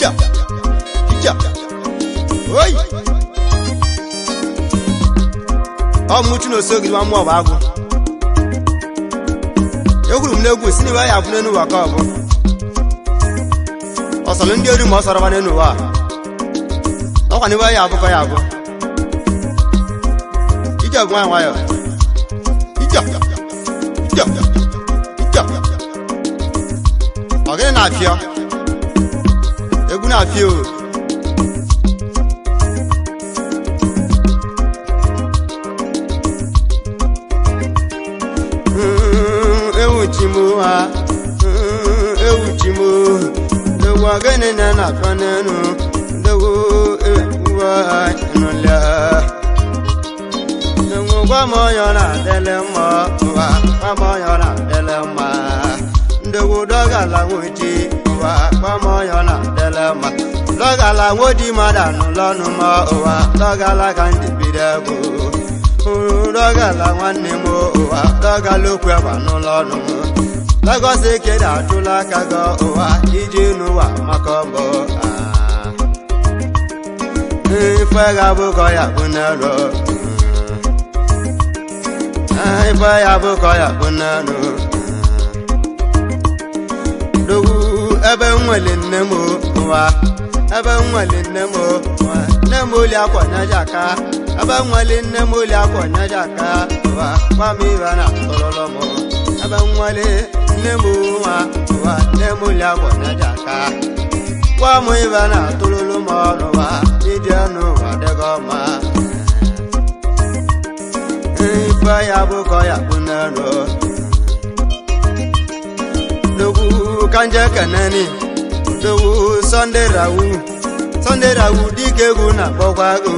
Ija. Oi. Mutu no so gidi wa mu obagu. Eguru mnegu sini wa ya bunu nu wa ka obo. Osalo ndi ori mo soro ba nenu wa. Okwa ni wa ya bu ko ya bu. Ija gwa wa yo. Ija. Ogene na afio. Egu na afio. Ewuchimo. Ewu ogene na fanenu. Dewo ewa nola. Kwa moyo na delema kwa moyo na delema ndewo doga la woti kwa moyo na delema doga la wodi madanu lonu ma doga la kandi bidago doga la wanne mo doga lokwe banu lonu doga se keda tula kago ijinu wa makombo ifega buko ya bunero Ifa ya buko ya bunano Dogu ebe nwele nnemo wa ebe nwele nnemo wa nnemo li akwanya jaka ebe nwele nnemo li akwanya jaka wa kwa mi bana tololomo ebe nwele nnemo wa nnemo li akwanya jaka kwa mi bana tololomo wa idiano wa degoma Ifa ya buko ya bunano Dogu kanje kanani Dogu Sunday rawu dike guna bogwago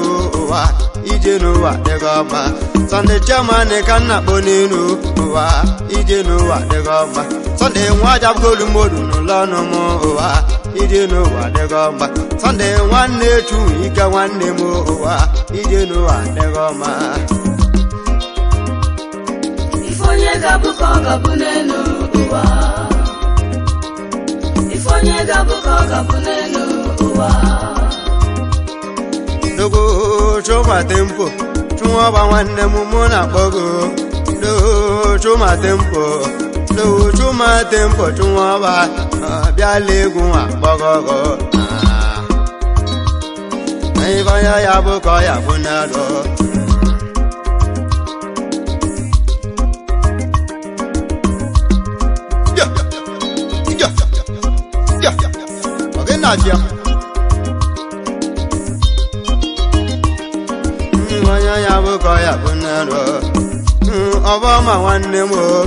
wa ijenu wa degoma Sunday chamane kana boninu wa ijenu wa degoma Sunday nwaja golu modu n'ụlọnụ mo wa ijenu wa degoma Sunday nwanne tu ike nwanne mo wa ijenu wa degoma Ifonye gabuko gabunenu uwa Ifonye gabuko gabunenu uwa Dogo choma tempo chuma ba wanne mumu na bogo do chuma tempo chuma ba bia legun abogogo ai ba ya buko ya bunado Nadia Mwanya ya buko ya bunero Obama wanne mo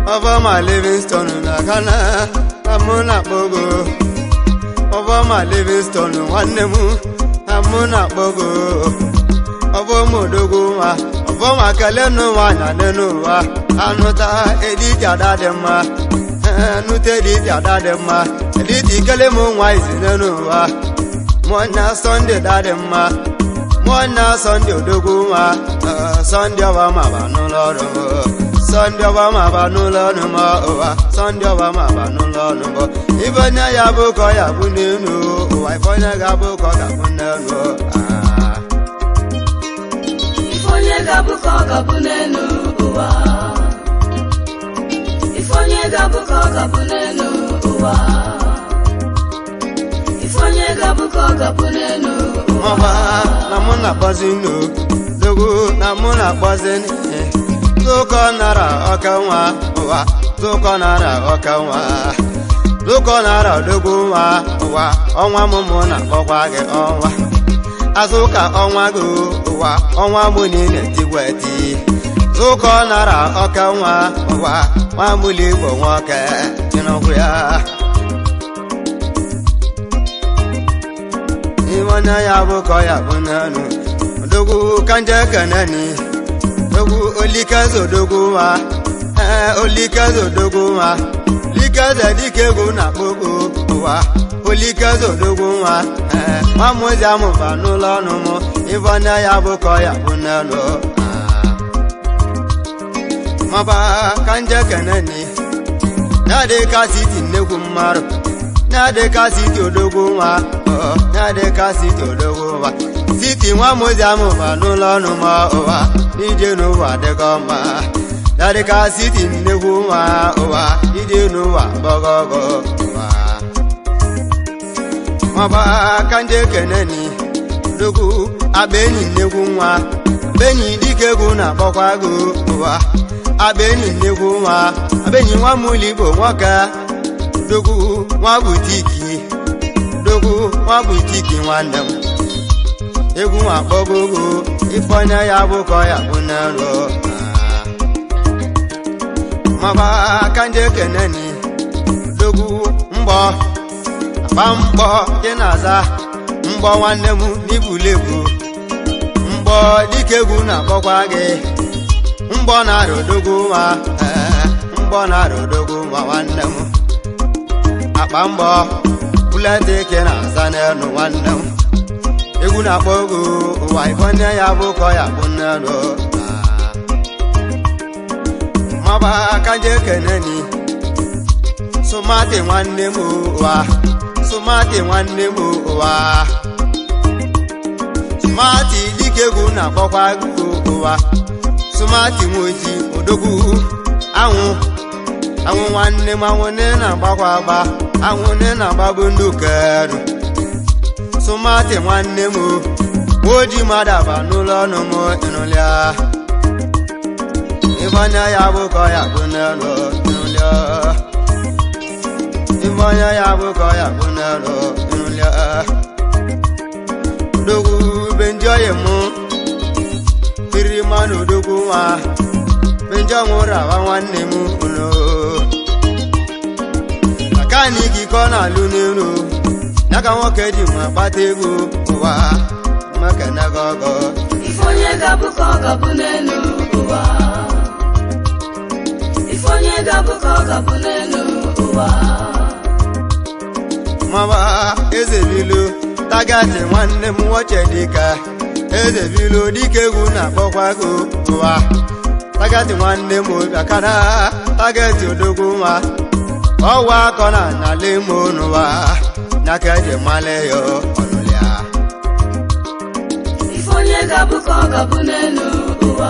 Obama Livingstone na kana Amuna bogo Obama Livingstone wanne mo Amuna bogo Obama dogo wa Obama kalenu wa na nenu wa Anuta edija dadema Nute di dadema Editi kele mo nwa izinenu wa Mwana Sunday dadema Mwana Sunday odogu wa Sunday wa mabanu lọ́rọ̀ Sunday wa mabanu lọ́rọ̀ wa Sunday wa mabanu lọ́rọ̀ Ibonya ya buko ya bunenu wa Ibonya ga buko ga bunenu Ifonye gabuko ga bunenu wa Ifonye gabuko ga bunenu wa Ifonye gabuko ga bunenu Mama na muna bazinu Dogo na muna bazini Zuko nara okawa wa Zuko nara okawa Zuko nara dogo wa Onwa mumu na kokwage onwa Azuka onwa go wa Onwa muni netigweti Zuko nara okawa wa Wamuli bo nwoke Chinokuya Iwanya ya buko ya bunanu Dogu kanje kanani Dogu olikazo dogu wa Olikazo dogu wa Likazo dikegu na bogo wa Olikazo dogu wa Mamuza mufanu lonu mo Iwanya ya buko ya bunanu Maba kanje kanani Nade kasiti neku maro na-adịka siti odogwu nwa na-adịka siti odogwu nwa siti nwa moziamụba n'ụlọ ọnụ ma ụwa ije n'ụwa dịkọ mma na-adịka siti nnekwu nwa ụwa ije n'ụwa gbọgọgọ ụwa nwaba ka ndị ekeneni odogwu abenyi nnekwu nwa abenyi dike egwu na-akpọkwa gị ụwa abenyi nnekwu nwa abenyi nwa mụlụ igbo nwoke odogwu nwa butiki odogwu nwa butiki nwanne m egwu nwa akpọgogo ifeonye ya bụ ka ya bụ n'elu maba ka ndị ekeneni odogwu mgbọ akpa mgbọ dị na-aza mgbọ nwanne m n'ibulebu mgbọ dike egwu na-akpọkwa gị mgbọ na-arụ odogwu nwa mgbọ na-arụ odogwu nwa nwanne m akpa mgbọ bulete ike na-aza n'elu nwanne m egwu na-akpọ ogo ụwa ifeonye ya bụ ka ya bụ n'elu maba aka je keneni sumati nwanne m ụwa sumati nwanne m ụwa sumati dike egwu na-akpọkwa ụwa sumati nwoji odogwu anwụ nwanne m anwụ na-agbakwa agba anwụ na-agbabụ ndị ukeru sumati nwanne m oji madaba n'ụlọ ọnụ m ịnụlịa ifeonye ya bụ ka ya bụ n'elu ịnụlịa ifeonye ya bụ ka ya bụ n'elu ịnụlịa odogwu benji oyi m firi mmanụ odogwu nwa benji ọnwụrụ awa nwanne m ụlọ makaniki ka ọ na-alụ n'elu ya ka nwoke ji ma kpata ego ụwa maka nagogo ifeonye ga-abụ ka ọ ga-abụ n'elu ụwa ifeonye ga-abụ ka ọ ga-abụ n'elu ụwa mama eze bilu tagati nwanne m nwoche dịka eze bilu dike egwu na-akpọkwa gị ụwa tagati nwanne m bịakara tagati odogwu nwa ọwa akọ na n'ala imo n'ụwa n'aka eji mmalị ya ọnụlịa ifeonye ga-abụ ka ọ ga-abụ n'elu ụwa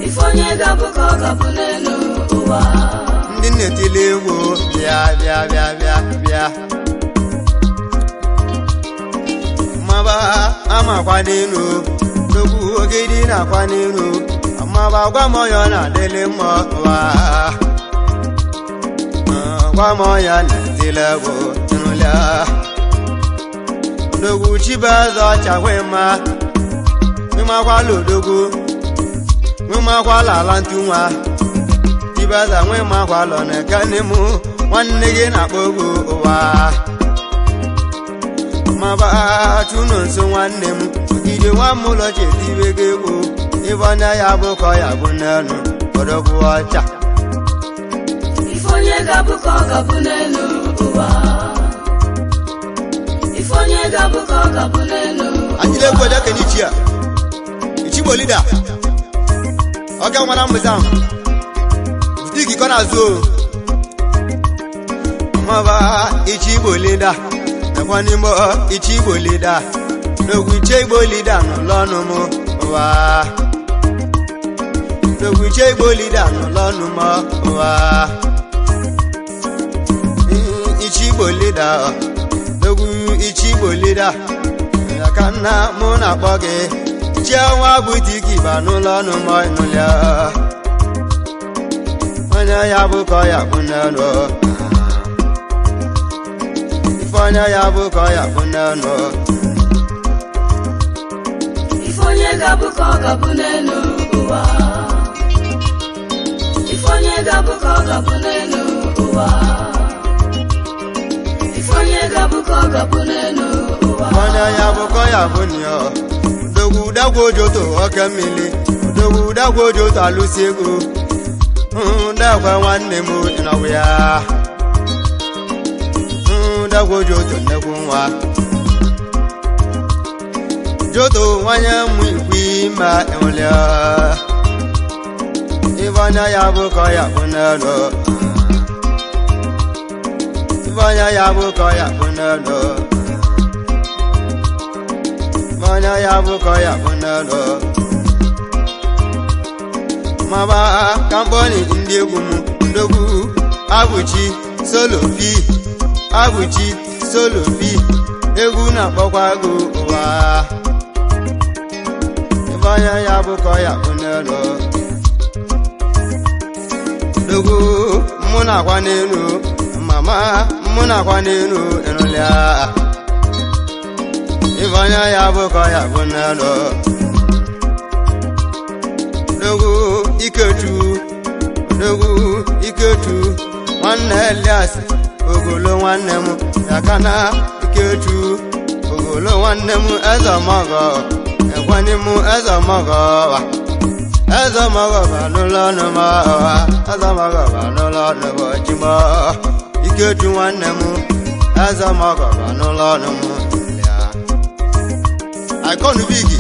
ifeonye ga-abụ ka ọ ga-abụ n'elu ụwa ndị na-etili egwu bịa bịa bịa bịa bịa maba amakwa n'elu dogwu ogidi na-akwa n'elu maba gwa m ọya na-adịlị mma ụwa gwa m ọya na-etili egwu ịnụlịa odogwu chibueze ọchakwa ma nwekwala odogwu nwekwala ala ntu nwa chibueze nwekwala na-ekene m nwanne gị na-akpọ ogo ụwa maba chụnụ nso nwanne m ogige nwa m ụlọ chetibe gị egwu ifeonye ya bụ ka ya bụ n'elu odogwu ọcha ifeonye ga-abụ ka ọ ga-abụ n'elu ụwa ifeonye ga-abụ ka ọ ga-abụ n'elu anyịla egwu ọja kenichi a ichigbo lida ọga nwara mbụzam butiki kọ na-azụ maba ichigbo lida nakwa n'ime ichigbo lida n'ogwu iche igbo lida n'ụlọ ọnụ m ụwa n'ogwu iche igbo lida n'ụlọ ọnụ m ụwa ichigbo lida n'ogwu ichigbo lida ka nna mụ na-akpọ gị chiọnwa butiki ba n'ụlọ ọnụ m ịnụlịa onye ya bụ ka ya bụ n'elu ifeonye ya bụ ka ya bụ n'elu ifeonye ga-abụ ka ọ ga-abụ n'elu ụwa ifeonye ga-abụ ka ọ ga-abụ n'elu ụwa ifeonye ga-abụ ka ọ ga-abụ n'elu ụwa onye ya bụ ka ya bụ nyo odogwu dagwa ojoto oke mmiri odogwu dagwa ojoto alụsi ego dagwa nwanne m ịnọbụ ya dagwa ojoto nnekwu nwa joto nwanye m ikwu ma enwelịa ifeonye ya bụ ka ya bụ n'elu Ivanya ya bụ ka ya bụ n'elu Ivanya ya bụ ka ya bụ n'elu Maba kamboni ndị egwu m ndogwu Abụchi solo pi Abụchi solo pi egwu na-akpọkwa gị ụwa Ivanya ya bụ ka ya bụ n'elu Ndogwu mụ na-akwa n'elu Mama mụ na-akwa n'elu enụlịa Ivanya ya bụ ka ya bụ n'elu Ndogwu Iketu Ndogwu Iketu nwanne Elias ogolo nwanne m yakana Iketu ogolo nwanne m Ezemogo ekwani m Ezemogo wa Ezemogo ba n'ụlọ n'ụmụ Ezemogo ba n'ụlọ n'ụmụ Chimo Iketu nwanne m Ezemogo ba n'ụlọ n'ụmụ ya Icon Big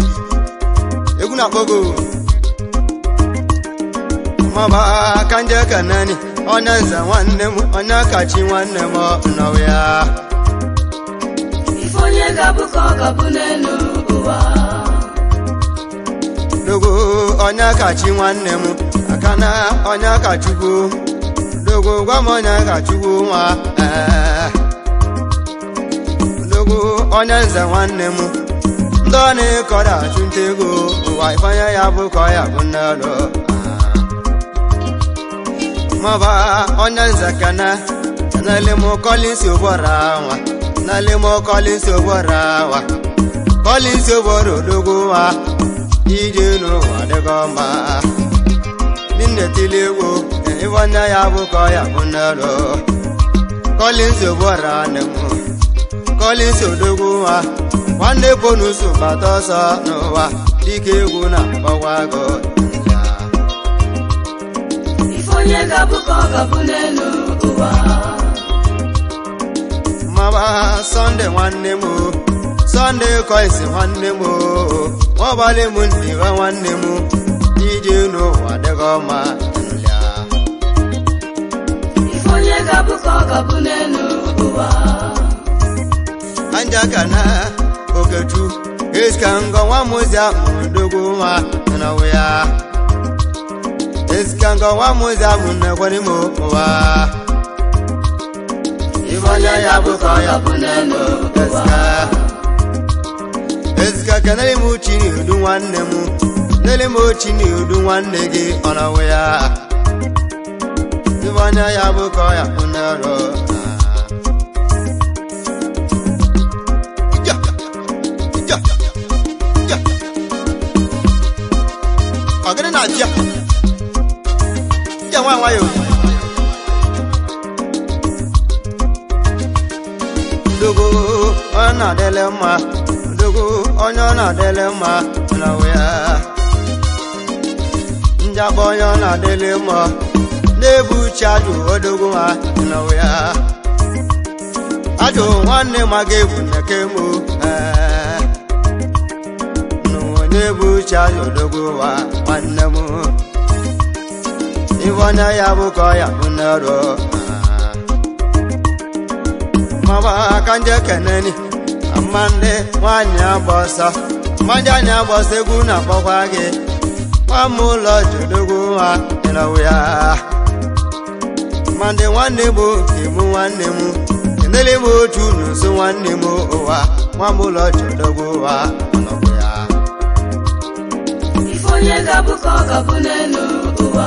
egwu na-akpọgo Maba kanje kanani onye nze nwanne m onye kachi nwanne m nọwa ya Ife onye ga-abụ ka ọ ga-abụ n'elu ụwa Dogo onye kachi nwanne m akana onye kachukwu Dogo gwa m onye kachukwu nwa Dogo onye nze nwanne m ndị ọ na-ekọrọ achụnta ego ụwa Ifeanya ya bụ ka ọ ya bụ n'elu Maba onye nze kana nale mo Collins obora wa nale mo Collins obora wa Collins oboro dogo wa ije no wa de goma ninne tilewo Ivanya ya bụ ka ya bụ n'elu Collins obora ne mo Collins odogo wa nwanne bonus batosa no wa dike egwu na gbawago Onye ga-abụ ka ọ ga-abụ n'elu ụwa Maba Sunday nwanne m Sunday Coins nwanne m Nwabalị m ndiwa nwanne m ije n'ụwa dịgo ma nụlịa Ife onye ga-abụ ka ọ ga-abụ n'elu ụwa Anja kana Oketu Iska ngọ nwa mụzia mụdogo nwa na ya Iskanga wa muza munne kwani mowa Ivanya ya bụ ka ọ ga-abụ n'elu ụwa Iska kanali mu chini udu nwanne mu Nele mu chini udu nwanne gị ọnawe ya Ivanya ya bụ ka ọ ya bụ n'elu Ọgịnị na-abịa Nwayo Dogo ọ na-adịle mma Dogo onye ọ na-adịle mma na ya Njabọ onye ọ na-adịle mma na-ebuchi ajụ odogo ha na ya Ajụ nwanne ma ga-ebu neke mụ na-ebuchi ajụ odogo ha nwanne m Ivanya ya bụ ka ya bụ n'elu Maba kanje keneni Amande nwanyị agbọsọ Mmanya anyị agbọsọ egwu na-akpọkwa gị Nwa m ụlọ jodogo ha ịnọwụ ya Mande nwanne m kemụ nwanne m Kendele m otu n'ụzọ nwanne m ụwa Nwa m ụlọ jodogo ha ịnọwụ ya Ife onye ga-abụ ka ọ ga-abụ n'elu ụwa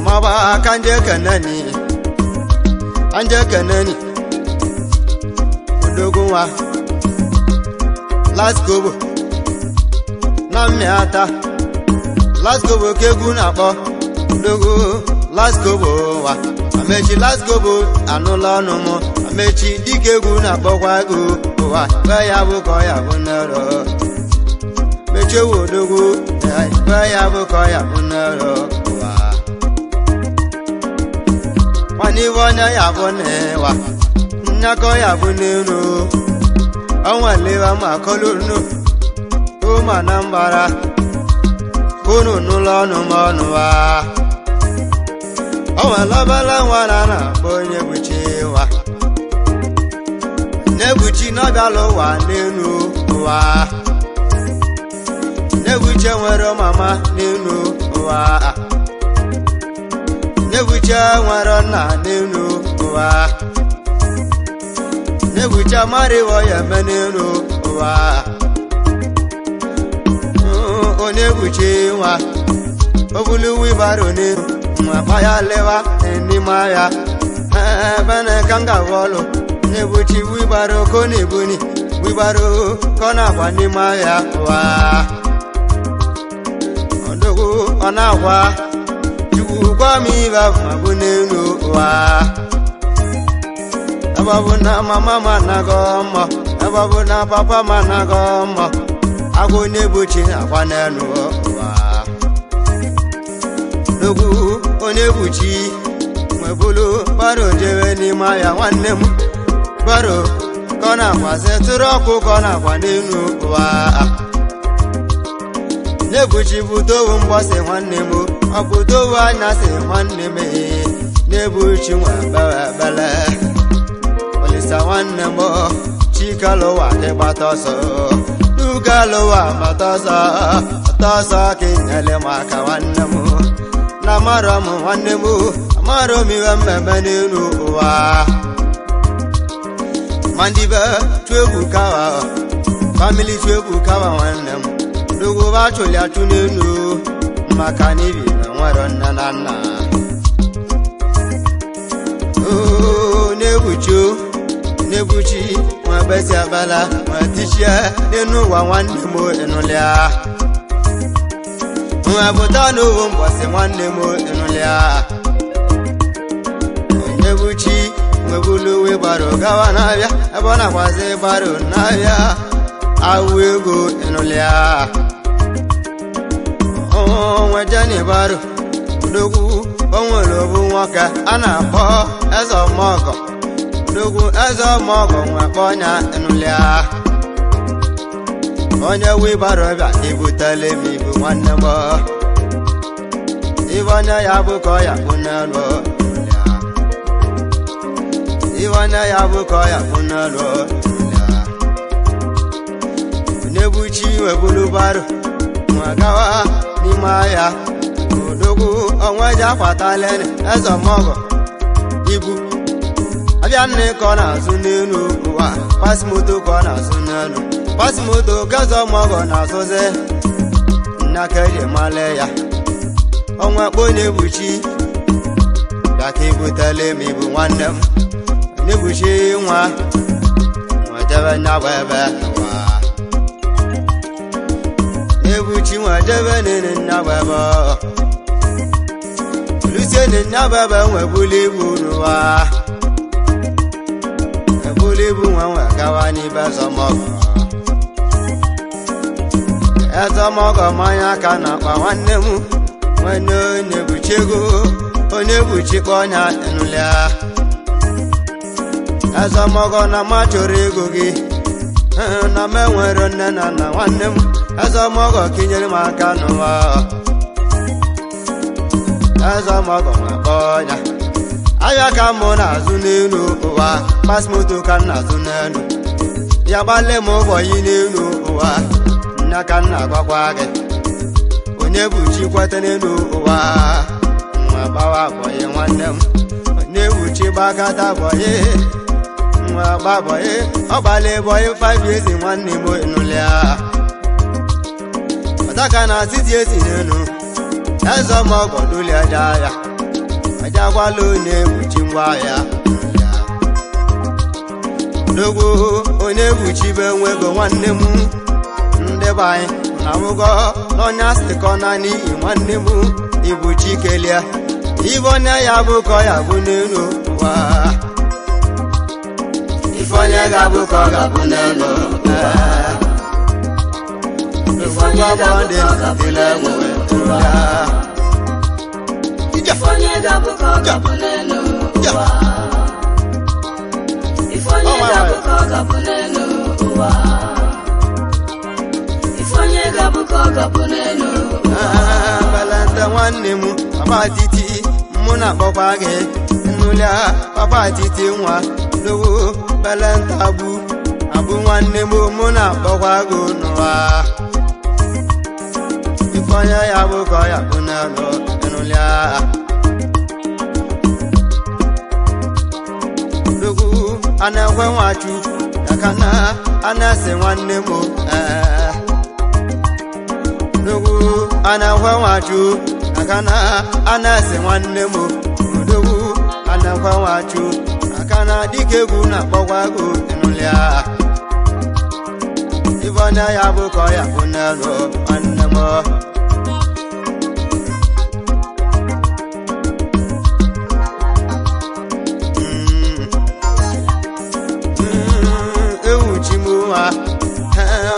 Maba kanje keneni Anje keneni Udogo nwa Laskobo na mmiata Laskobo kegwu na-akpọ Udogo Laskobo wa Amechi Laskobo anụla ọnụ m Amechi dike egwu na-akpọkwa ego ụwa Be ya bụ ka ọ ya bụ n'elu Mechi ewu Udogo Be ya bụ ka ọ ya bụ n'elu ụwa Ivanya ya bụ n'ịwa Nyakọ ya bụ n'elu Ọnwalewa ma kolonu Ụma na mbara Kunu n'ụlọ ọnụ m ọnụ wa ọnwelọbala nwara na-akpọ onye buchi ụwa na-ebuchi n'ọbịala ụwa n'elu ụwa na-ebuchi nwere mama n'elu ụwa na-ebuchi nwere nna n'elu ụwa na-ebuchi amariwo ya eme n'elu ụwa onye buchi nwa obulu wibaro n'elu nwa ya lewa n'ime ya bene kanga wolo nebuchi wibaro ko nebuni wibaro kona kwa n'ime ya wa ondogo onagwa jugu kwa mi ba mabunenu wa ababuna mama managomo ababuna papa managomo ago nebuchi akwa nenu wa dogu onebuchi mwebulu baro jewe n'ime ya nwanne m baro kona kwase tụrụ ọkụ kona kwa n'elu ụwa nebuchi butowu mgbọsị nwanne m ọ butowu anyasị nwanne m nebuchi nwa bele olisa nwanne m chikalụwa kịgbata ọsọ dugalụwa mata ọsọ ka inyele m aka nwanne m na mara m nwanne m amara m iwe mmemme n'elu ụwa mandibe chegbu kawa family chegbu kawa nwanne m dogo ba chụli achụ n'elu maka n'ibi na nwere nne na nna na-ebuchi nwa besi abala nwa tichie n'elu ụwa nwanne m enụlịa nwa bụta n'owu mbọsị nwanne m enụlịa onyebuchi nwebulu wibaro gawa n'abịa ebe ọ na-akwazi baro n'abịa awụ ego enụlịa nwejeni baro odogwu o nwere obu nwoke a na-akpọ eze ọmọgọ odogwu eze ọmọgọ nwekpọ ọnya enụlịa onye wibaro bịa ibutele m ibu nwanne m ibe onye ya bụ ka ọ ya bụ n'elu iwanya ya bụ ka ọ ya bụ n'elu onyebuchi webulu baro nwa gawa n'ime ahịa odogwu onwe ji akwatalene eze ọmọgọ ibu abịa nne ka ọ na-azụ n'elu ụwa pasimoto ka ọ na-azụ n'elu pasimoto gaza ọmọgọ na-azụzi nnaka eji male ya ọnwa kpo na-ebuchi bịa ka ibutele m ibu nwanne m nebuchi nwa nwejebe nyagba ebe ụwa nebuchi nwejebe nene nyagba ebe lusie ne nyagba ebe nwebuli ibu n'ụwa ebuli ibu nwe gawa n'ibe ezọmọgọ ezọmọgọ mmanya ka na-akpa nwanne m nwene onyebuchi ego onyebuchi kpọ ọnya enụlịa ezọmọgọ na ma chọrọ ego gị na m enwere nne na nna nwanne m ezọmọgọ kinyere m aka n'ụwa ezọmọgọ nwekpọ ọnya ahịa ka mụ na-azụ n'elu ụwa pasimoto ka m na-azụ n'elu ya gbalị m ụbọyị n'elu ụwa nna ka m na-agwakwa gị onyebuchi kwete n'elu ụwa nwa gbawa bọyị nwanne m onyebuchi gbakata bọyị nwa gbabọyị ọgbala bọyị 5 years nwanne m enụlịa ọtaka na titi esi n'elu ezọmọgọ dụlị aja ya ajakwala onyebuchi ngwa ya odogwu onyebuchi be nwego nwanne m ndị be anyị na mụgọ n'ọnya sịkọ na n'ihi nwanne m ibuchi kelia ibe onye ya bụ ka ọ ya bụ n'elu ụwa ife onye ga-abụ ka ọ ga-abụ n'elu ife onye ga-abụ ka ọ ga-abụ n'elu ụwa ife onye ga-abụ ka ọ ga-abụ n'elu ụwa ife onye ga-abụ ka ọ ga-abụ n'elu ụwa ife onye ga-abụ ka ọ ga-abụ n'elu ụwa balanta nwanne m abatiti mụ na akpọkwa gị nụlịa papa titi nwa dogo belenta abụ nwanne m mụ na akpọkwa gị n'ụwa ifeonye ya bụ ka ọ ya bụ n'elu nụlịa dogo ana-ekwe nwachu yakana ana-ese nwanne m dogo ana-ekwe nwachu yakana ana-ese nwanne m dogo ana-ekwe nwachu yakana dike egwu na-akpọkwa gị nụlịa ifeonye ya bụ ka ọ ya bụ n'elu nwanne m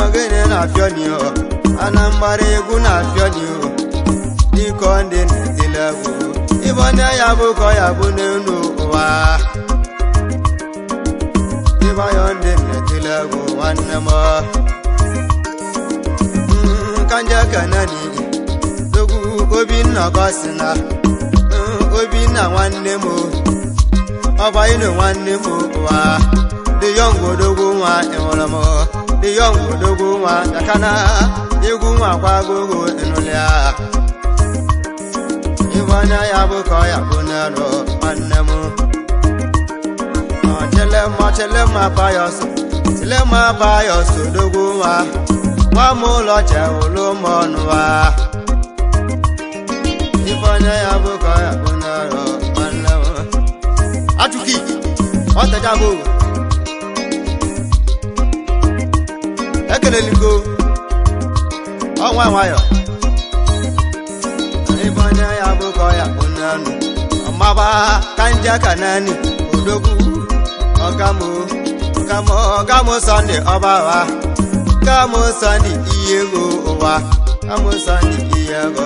ogene na-afịọnio Anambra egwu na-afịọnio dịka ndị na-etile egwu ifeonye ya bụ ka ọ ya bụ n'elu ụwa ịbanye ndị na-etile egwu nwanne m kanje kanani dogu Obinna gosina Obinna nwanne m ọba ino nwanne m ụwa the young dogu nwa enwere m the young dogu nwa yakana egwu nwa kwagogo enụlịa ifeonye ya bụ ka ọ ya bụ n'elu nwanne m chelema payos dogu nwa nwa m ụlọ che ụlọ m ọnụwa ifeonye ya bụ ka ọ ya bụ n'elu nwanne m Achuki ọtajabụ ekeleligo ọnwa nwayọ ifeonye ya bụ ka ọ ya bụ n'elu ọmaba kanje kanani odogwu ọgamo Sunday ọbawa gamo Sunday iyego ụwa gamo Sunday iyego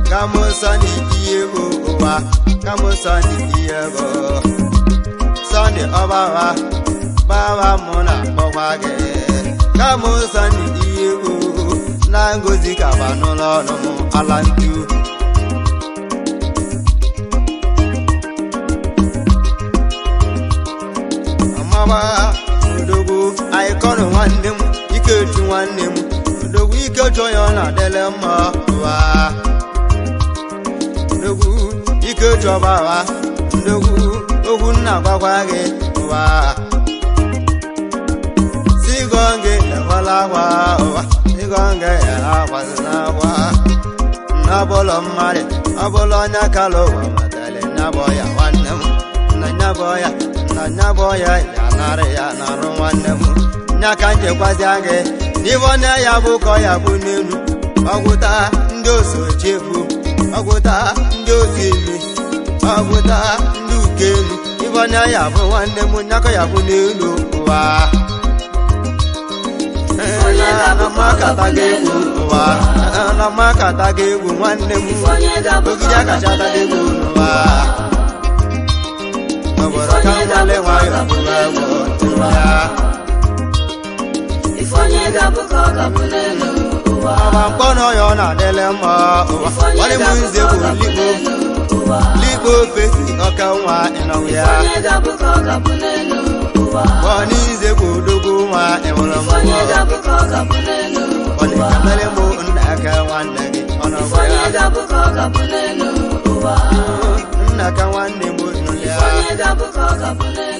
gamo Sunday iyego ụwa gamo Sunday iyego Sunday ọbawa baba mụ na akpọkwa gị gamo Sunday iyego na ngozi kaba n'ụlọ ọnụ m ala ntu odogwu aikọnụ nwanne m Ikechu nwanne m odogwu Ikechu onye ọ na-adịle mma ụwa odogwu Ikechu ọbawa odogwu ogwu nna gwagwa gị ụwa sigonge ekwela akwa ụwa sigonge ya akwazina akwa nnabụlọ mmadụ ọbụla onye kala ụwa matali nnabọ ya nwanne m na nnabọ ya na nnabọ ya narị ya narụ nwanne m nya ka nchekwazi gị n'ifeonye ya bụ ka ọ ya bụ n'elu ọgwụta ndị osochegbu ọgwụta ndị otu imi ọgwụta ndị ukelu ifeonye ya bụ nwanne m nya ka ya bụ n'elu ụwa namakata gị egwu ụwa namakata gị egwu nwanne m ogige akachata gị egwu n'ụwa Ifeonye ga-abụ ka ọ ga-abụ n'elu ụwa ọba mkpọnọ ya ọ na-adịle mma ụwa nwanne m nze bụ likpo ofe ọka nwa ịnọwụ ya Ifeonye ga-abụ ka ọ ga-abụ n'elu ụwa nwanne nze bụ odogwu nwa ịnwụrụ m Ifeonye ga-abụ ka ọ ga-abụ n'elu ụwa ọdịkamere m nna aka nwanne gị ọnọgwụ Ifeonye ya ga-abụ ka ọ ga-abụ n'elu ụwa nna ka nwanne m nụlịa Ifeonye ga-abụ ka ọ ga-abụ n'elu